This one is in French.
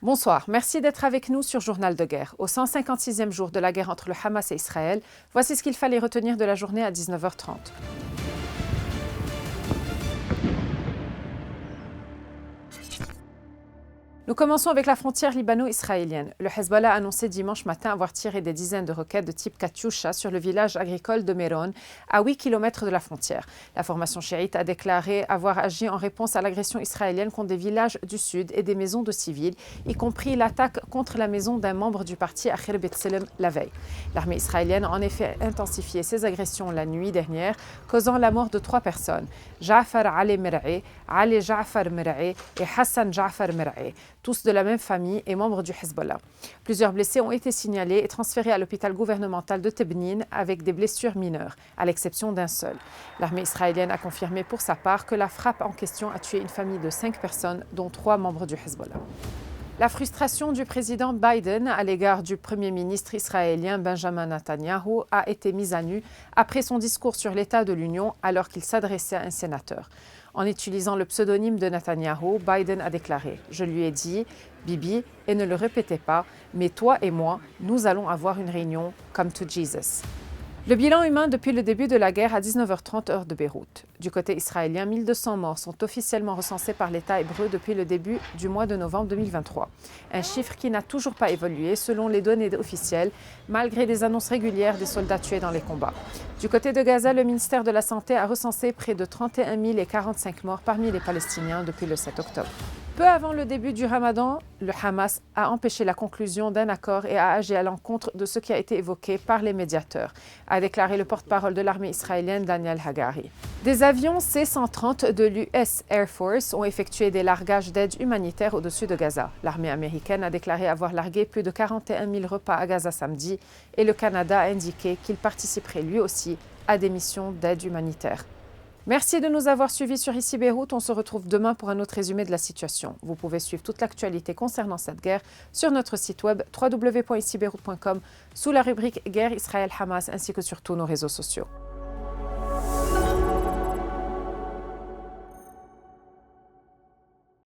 Bonsoir, merci d'être avec nous sur Journal de guerre. Au 156e jour de la guerre entre le Hamas et Israël, voici ce qu'il fallait retenir de la journée à 19h30. Nous commençons avec la frontière libano-israélienne. Le Hezbollah a annoncé dimanche matin avoir tiré des dizaines de roquettes de type Katyusha sur le village agricole de Méron, à 8 km de la frontière. La formation chiite a déclaré avoir agi en réponse à l'agression israélienne contre des villages du sud et des maisons de civils, y compris l'attaque contre la maison d'un membre du parti Achir B'Tselem la veille. L'armée israélienne a en effet intensifié ses agressions la nuit dernière, causant la mort de 3 personnes, Ja'far Ali Mer'i, Ali Ja'far Mer'i et Hassan Ja'far Mer'i, tous de la même famille et membres du Hezbollah. Plusieurs blessés ont été signalés et transférés à l'hôpital gouvernemental de Tebnin avec des blessures mineures, à l'exception d'un seul. L'armée israélienne a confirmé pour sa part que la frappe en question a tué une famille de 5 personnes, dont 3 membres du Hezbollah. La frustration du président Biden à l'égard du Premier ministre israélien Benjamin Netanyahu a été mise à nu après son discours sur l'état de l'Union alors qu'il s'adressait à un sénateur. En utilisant le pseudonyme de Netanyahu, Biden a déclaré « Je lui ai dit, Bibi, et ne le répétez pas, mais toi et moi, nous allons avoir une réunion comme to Jesus ». Le bilan humain depuis le début de la guerre à 19h30 heure de Beyrouth. Du côté israélien, 1200 morts sont officiellement recensés par l'État hébreu depuis le début du mois de novembre 2023. Un chiffre qui n'a toujours pas évolué selon les données officielles, malgré des annonces régulières des soldats tués dans les combats. Du côté de Gaza, le ministère de la Santé a recensé près de 31 045 morts parmi les Palestiniens depuis le 7 octobre. Peu avant le début du Ramadan, le Hamas a empêché la conclusion d'un accord et a agi à l'encontre de ce qui a été évoqué par les médiateurs, a déclaré le porte-parole de l'armée israélienne Daniel Hagari. Des avions C-130 de l'US Air Force ont effectué des largages d'aide humanitaire au-dessus de Gaza. L'armée américaine a déclaré avoir largué plus de 41 000 repas à Gaza samedi et le Canada a indiqué qu'il participerait lui aussi à des missions d'aide humanitaire. Merci de nous avoir suivis sur Ici Beyrouth. On se retrouve demain pour un autre résumé de la situation. Vous pouvez suivre toute l'actualité concernant cette guerre sur notre site web www.icibeyrouth.com sous la rubrique Guerre Israël-Hamas ainsi que sur tous nos réseaux sociaux.